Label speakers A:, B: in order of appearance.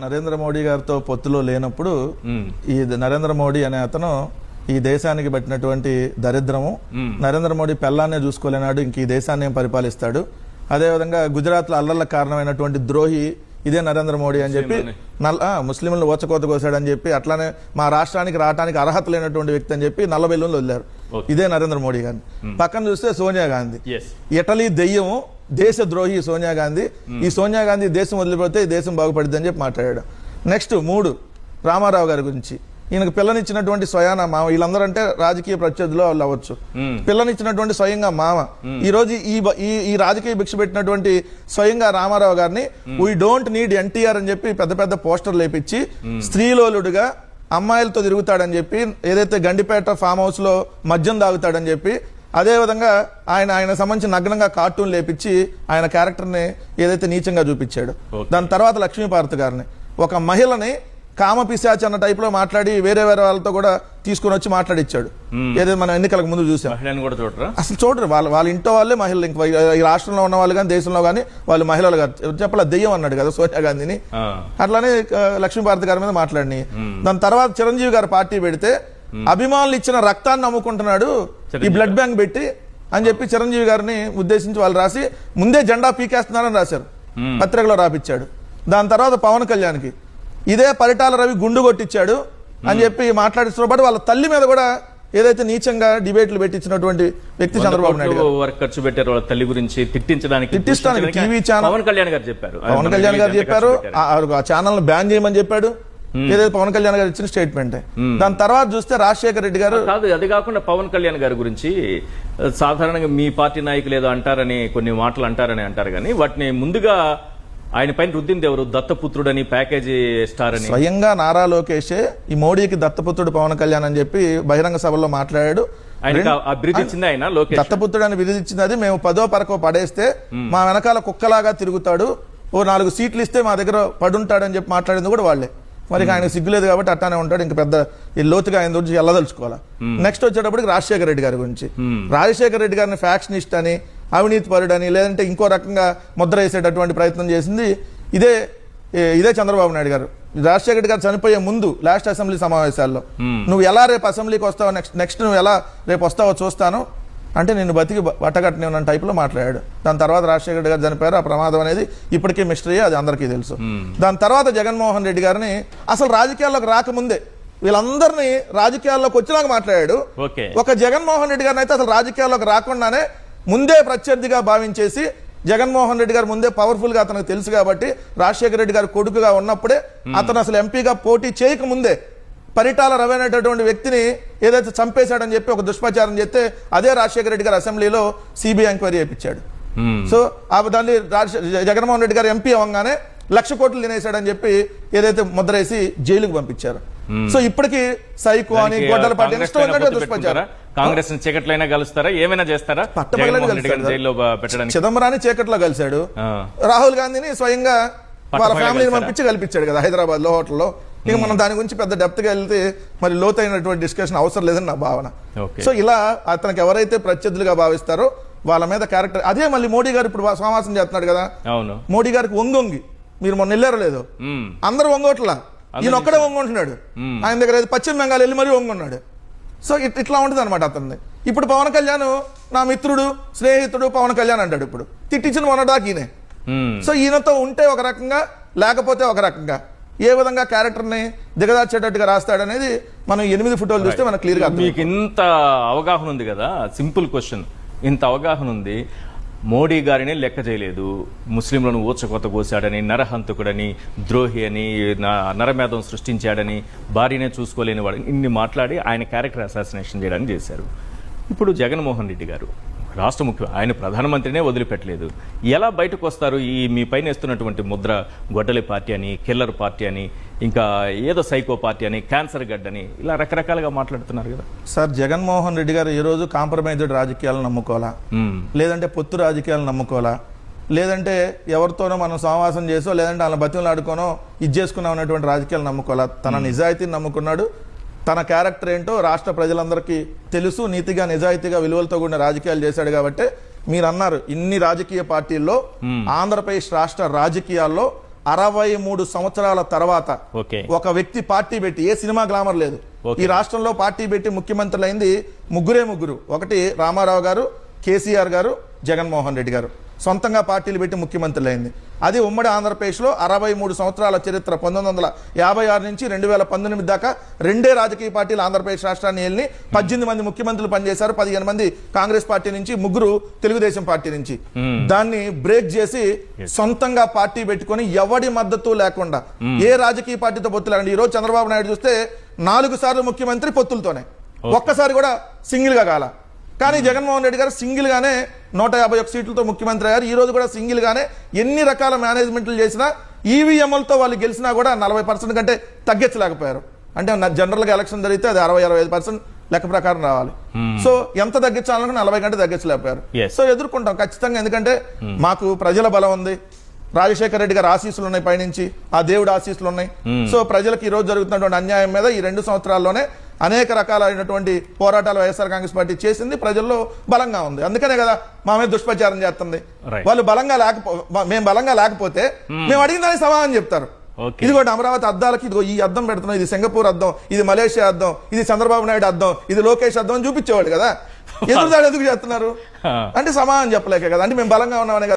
A: నరేంద్ర మోడీ గారితో పొత్తులో లేనప్పుడు ఈ నరేంద్ర మోడీ అనే అతను ఈ దేశానికి పట్టినటువంటి దరిద్రము, నరేంద్ర మోడీ పెళ్ళాన్నే చూసుకోలేనాడు, ఇంక ఈ దేశాన్ని ఏం పరిపాలిస్తాడు, అదేవిధంగా గుజరాత్ లో అల్లర్లకు కారణమైనటువంటి ద్రోహి ఇదే నరేంద్ర మోడీ అని చెప్పి ముస్లింలను ఓచకోత కోసాడని చెప్పి, అట్లానే మా రాష్ట్రానికి రావడానికి అర్హత లేనటువంటి వ్యక్తి అని చెప్పి నల్ల బెల్లులు వదిలారు. ఇదే నరేంద్ర మోడీ గారిని. పక్కన చూస్తే సోనియా గాంధీ, ఇటలీ దెయ్యము, దేశ ద్రోహి సోనియా గాంధీ. ఈ సోనియా గాంధీ దేశం వదిలిపోతే ఈ దేశం బాగుపడుద్ది అని చెప్పి మాట్లాడాడు. నెక్స్ట్ 3 రామారావు గారి గురించి, ఈయనకు పిల్లనిచ్చినటువంటి స్వయాన మామ, వీళ్ళందరూ అంటే రాజకీయ ప్రత్యర్థులు వాళ్ళు అవ్వచ్చు, పిల్లనిచ్చినటువంటి స్వయంగా మామ ఈ రోజు ఈ రాజకీయ భిక్ష పెట్టినటువంటి స్వయంగా రామారావు గారిని వీ డోంట్ నీడ్ ఎన్టీఆర్ అని చెప్పి పెద్ద పెద్ద పోస్టర్లు లేపించి స్త్రీలోలుడుగా అమ్మాయిలతో తిరుగుతాడని చెప్పి, ఏదైతే గండిపేట ఫామ్ హౌస్ లో మద్యం తాగుతాడని చెప్పి, అదేవిధంగా ఆయన సంబంధించి నగ్నంగా కార్టూన్ లేపించి ఆయన క్యారెక్టర్ని ఏదైతే నీచంగా చూపించాడు. దాని తర్వాత లక్ష్మీపార్వతి గారిని, ఒక మహిళని కామపిశాచి అన్న టైప్ లో మాట్లాడి వేరే వాళ్ళతో కూడా తీసుకుని వచ్చి మాట్లాడిచ్చాడు. ఏదైతే మనం ఎన్నికలకు ముందు చూసాం. అసలు చూడరు, వాళ్ళ ఇంట్లో వాళ్ళే మహిళలు, ఇంకా ఈ రాష్ట్రంలో ఉన్న వాళ్ళు కానీ దేశంలో కానీ వాళ్ళు మహిళలు గారు చెప్పాల దెయ్యం అన్నాడు కదా సోనియా గాంధీని. అట్లానే లక్ష్మీపార్వతి గారి మీద మాట్లాడి, దాని తర్వాత చిరంజీవి గారు పార్టీ పెడితే అభిమానులు ఇచ్చిన రక్తాన్ని నమ్ముకుంటున్నాడు ఈ బ్లడ్ బ్యాంక్ పెట్టి అని చెప్పి చిరంజీవి గారిని ఉద్దేశించి వాళ్ళు రాసి ముందే జెండా పీకేస్తున్నారని రాశారు, పత్రికలో రాపిచ్చాడు. దాని తర్వాత పవన్ కళ్యాణ్కి ఇదే పరిటాల రవి గుండు కొట్టించాడు అని చెప్పి మాట్లాడిస్తున్న పాటు వాళ్ళ తల్లి మీద కూడా ఏదైతే నీచంగా డిబేట్లు పెట్టించినటువంటి వ్యక్తి చంద్రబాబు నాయుడు
B: ఖర్చు పెట్టారు వాళ్ళ తల్లి గురించి తిట్టించడానికి
A: టీవీ ఛానల్ పవన్ కళ్యాణ్ గారు చెప్పారు ఆ ఛానల్ బ్యాన్ చేయమని చెప్పాడు. ఏదైతే పవన్ కళ్యాణ్ గారు ఇచ్చిన స్టేట్మెంట్. దాని తర్వాత చూస్తే రాజశేఖర రెడ్డి గారు
B: కాదు, అది కాకుండా పవన్ కళ్యాణ్ గారి గురించి సాధారణంగా మీ పార్టీ నాయకులు ఏదో అంటారని కొన్ని మాటలు అంటారు కానీ వాటిని ముందుగా ఆయన పైన రుద్దింది ఎవరు? దత్తపుత్రుడని, ప్యాకేజీ స్టార్ అని.
A: స్వయంగా నారా లోకేషే ఈ మోడీకి దత్తపుత్రుడు పవన్ కళ్యాణ్ అని చెప్పి బహిరంగ సభలో మాట్లాడాడు. దత్తపుత్రుడు అని బిరుదిచ్చింది. అది మేము 10వ పరకో పడేస్తే మా వెనకాల కుక్కలాగా తిరుగుతాడు, ఓ 4 సీట్లు ఇస్తే మా దగ్గర పడుంటాడని చెప్పి మాట్లాడింది కూడా వాళ్ళే. మరి ఆయన సిగ్గులేదు కాబట్టి అట్టానే ఉంటాడు, ఇంకా పెద్ద లోతుగా ఆయన గురించి వెళ్ళదలుచుకోవాలి. నెక్స్ట్ వచ్చేటప్పటికి రాజశేఖర రెడ్డి గారి గురించి, రాజశేఖర రెడ్డి గారిని ఫ్యాక్షనిస్ట్ అని, అవినీతి పరుడని, లేదంటే ఇంకో రకంగా ముద్ర వేసేటటువంటి ప్రయత్నం చేసింది ఇదే చంద్రబాబు నాయుడు గారు. రాజశేఖర రెడ్డి గారు చనిపోయే ముందు లాస్ట్ అసెంబ్లీ సమావేశాల్లో నువ్వు ఎలా రేపు అసెంబ్లీకి వస్తావో, నెక్స్ట్ నువ్వు ఎలా రేపు వస్తావో చూస్తాను అంటే నిన్ను బతికి బట్టగట్టనే ఉన్న టైప్లో మాట్లాడాడు. దాని తర్వాత రాజశేఖర రెడ్డి గారు చనిపోయారు. ఆ ప్రమాదం అనేది ఇప్పటికీ మిస్టరీ, అది అందరికీ తెలుసు. దాని తర్వాత జగన్మోహన్ రెడ్డి గారిని అసలు రాజకీయాల్లోకి రాకముందే వీళ్ళందరినీ రాజకీయాల్లోకి వచ్చేలాగా మాట్లాడాడు. ఒక జగన్మోహన్ రెడ్డి గారిని అయితే అసలు రాజకీయాల్లోకి రాకుండానే ముందే ప్రత్యర్థిగా భావించేసి, జగన్మోహన్ రెడ్డి గారు ముందే పవర్ఫుల్ గా అతనికి తెలుసు కాబట్టి రాజశేఖర రెడ్డి గారు కొడుకుగా ఉన్నప్పుడే అతను అసలు ఎంపీగా పోటీ చేయక ముందే పరిటాల రవి అనేటటువంటి వ్యక్తిని ఏదైతే చంపేశాడని చెప్పి ఒక దుష్ప్రచారం చేస్తే అదే రాజశేఖర రెడ్డి గారు అసెంబ్లీలో సిబిఐ ఎంక్వైరీ చేయించాడు. సో దాన్ని జగన్మోహన్ రెడ్డి గారు ఎంపీ అవ్వగానే 1,00,000 కోట్లు తినేశాడని చెప్పి ఏదైతే ముద్రేసి జైలుకు పంపించారు. సో ఇప్పటికి సైకో అని గొడ్డల పార్టీ దుష్ప్రచారం.
B: కాంగ్రెస్ చీకట్లైనా కలుస్తారా, ఏమైనా చేస్తారా?
A: చిదంబరాన్ని చీకట్లో కలిశాడు, రాహుల్ గాంధీని స్వయంగా వాళ్ళ ఫ్యామిలీని పంపించి కల్పించాడు కదా హైదరాబాద్ లో హోటల్లో. ఇక మనం దాని గురించి పెద్ద డెప్త్ గా వెళ్తే మరి లోతైనటువంటి డిస్కషన్ అవసరం లేదని నా భావన. సో ఇలా అతనికి ఎవరైతే ప్రత్యర్థులుగా భావిస్తారో వాళ్ళ మీద క్యారెక్టర్ అదే. మళ్ళీ మోడీ గారు ఇప్పుడు సమావేశం చేస్తున్నాడు కదా, మోడీ గారికి వంగొంగి మీరు మొన్న వెళ్ళారు లేదు, అందరూ వంగోట్లా, ఈయన ఒక్కడే వంగుంటున్నాడు. ఆయన దగ్గర పశ్చిమ బెంగాల్ వెళ్ళి మరీ వంగున్నాడు. సో ఇట్లా ఉంటుంది అనమాట అతన్ని. ఇప్పుడు పవన్ కళ్యాణ్ నా మిత్రుడు స్నేహితుడు పవన్ కళ్యాణ్ అంటాడు, ఇప్పుడు తిట్టించిన మొన్నటాకి ఈయనే. సో ఈయనతో ఉంటే ఒక రకంగా, లేకపోతే ఒక రకంగా, ఏ విధంగా క్యారెక్టర్ని దిగదార్చేటట్టుగా రాస్తాడనేది మనం 8 ఫోటోలు చూస్తే మనకు క్లియర్గా.
B: మీకు ఇంత అవగాహన ఉంది కదా, సింపుల్ క్వశ్చన్, ఇంత అవగాహన ఉంది, మోడీ గారిని లెక్క చేయలేదు, ముస్లింలను ఊచకొత కోసాడని, నరహంతకుడని, ద్రోహి అని, నరమేధం సృష్టించాడని, భార్యనే చూసుకోలేని వాడు, ఇన్ని మాట్లాడి ఆయన క్యారెక్టర్ అసాసినేషన్ చేయడానికి చేశారు. ఇప్పుడు జగన్మోహన్ రెడ్డి గారు రాష్ట్ర ముఖ్య, ఆయన ప్రధానమంత్రినే వదిలిపెట్టలేదు. ఎలా బయటకు వస్తారు? ఈ మీ పైన వేస్తున్నటువంటి ముద్ర గొడ్డలి పార్టీ అని, కిల్లర్ పార్టీ అని, ఇంకా ఏదో సైకో పార్టీ అని, క్యాన్సర్ గడ్డని, ఇలా రకరకాలుగా మాట్లాడుతున్నారు కదా
A: సార్. జగన్మోహన్ రెడ్డి గారు ఈ రోజు కాంప్రమైజ్డ్ రాజకీయాలను నమ్ముకోవాలా, లేదంటే పొత్తు రాజకీయాలను నమ్ముకోవాలా, లేదంటే ఎవరితోనో మనం సమావాసం చేసో, లేదంటే వాళ్ళ బతిమలు ఆడుకోనో ఇది చేసుకున్నాం అనేటువంటి రాజకీయాలు నమ్ముకోవాలా. తన నిజాయితీని నమ్ముకున్నాడు. తన క్యారెక్టర్ ఏంటో రాష్ట్ర ప్రజలందరికీ తెలుసు. నీతిగా నిజాయితీగా విలువలతో కూడిన రాజకీయాలు చేశాడు కాబట్టి మీరు అన్నారు ఇన్ని రాజకీయ పార్టీల్లో ఆంధ్రప్రదేశ్ రాష్ట్ర రాజకీయాల్లో 63 సంవత్సరాల తర్వాత
B: ఓకే
A: ఒక వ్యక్తి పార్టీ పెట్టి, ఏ సినిమా గ్లామర్ లేదు,
B: ఓకే.
A: ఈ రాష్ట్రంలో పార్టీ పెట్టి ముఖ్యమంత్రులు అయింది ముగ్గురు. ఒకటి రామారావు గారు, కేసీఆర్ గారు, జగన్మోహన్ రెడ్డి గారు సొంతంగా పార్టీలు పెట్టి ముఖ్యమంత్రులు అయింది. అది ఉమ్మడి ఆంధ్రప్రదేశ్లో 63 సంవత్సరాల చరిత్ర. 1956 నుంచి 2019 దాకా రెండే రాజకీయ పార్టీలు ఆంధ్రప్రదేశ్ రాష్ట్రాన్ని ఏలిని. 18 మంది ముఖ్యమంత్రులు పనిచేశారు. 15 మంది కాంగ్రెస్ పార్టీ నుంచి, 3 తెలుగుదేశం పార్టీ నుంచి. దాన్ని బ్రేక్ చేసి సొంతంగా పార్టీ పెట్టుకొని ఎవడి మద్దతు లేకుండా ఏ రాజకీయ పార్టీతో పొత్తు లేకుండా ఈ రోజు చంద్రబాబు నాయుడు చూస్తే 4 సార్లు ముఖ్యమంత్రి పొత్తులతోనే, ఒక్కసారి కూడా సింగిల్ గా కాల. కానీ జగన్మోహన్ రెడ్డి గారు సింగిల్ గానే 151 సీట్లతో ముఖ్యమంత్రి అయ్యారు. ఈ రోజు కూడా సింగిల్ గానే ఎన్ని రకాల మేనేజ్మెంట్లు చేసినా ఈవీఎంలతో వాళ్ళు గెలిచినా కూడా 40% కంటే తగ్గించలేకపోయారు. అంటే జనరల్ గా ఎలక్షన్ జరిగితే అది 60-65% లెక్క ప్రకారం రావాలి. సో ఎంత తగ్గించాలనుకున్నా 40 కంటే తగ్గించలేకపోయారు. సో ఎదుర్కొంటాం ఖచ్చితంగా, ఎందుకంటే మాకు ప్రజల బలం ఉంది. రాజశేఖర రెడ్డి గారు ఆశీస్సులు ఉన్నాయి, పైనుంచి ఆ దేవుడు ఆశీస్సులు ఉన్నాయి. సో ప్రజలకు ఈ రోజు జరుగుతున్నటువంటి అన్యాయం మీద ఈ 2 సంవత్సరాల్లోనే అనేక రకాలైనటువంటి పోరాటాలు వైఎస్ఆర్ కాంగ్రెస్ పార్టీ చేసింది, ప్రజల్లో బలంగా ఉంది. అందుకనే కదా మా మీద దుష్ప్రచారం చేస్తుంది. వాళ్ళు మేము బలంగా లేకపోతే మేము అడిగిన దానికి సమాధానం చెప్తారు. ఇదిగోటి అమరావతి అద్దాలకి ఇదిగో ఈ అద్దం పెడుతున్నాం, ఇది సింగపూర్ అద్దం, ఇది మలేషియా అద్దం, ఇది చంద్రబాబు నాయుడు అద్దం, ఇది లోకేష్ అద్దం అని చూపించేవాళ్ళు కదా. ఎదురుదాడు ఎందుకు చేస్తున్నారు అంటే సమాధానం చెప్పలేక కదా. అంటే మేము బలంగా ఉన్నామనే కదా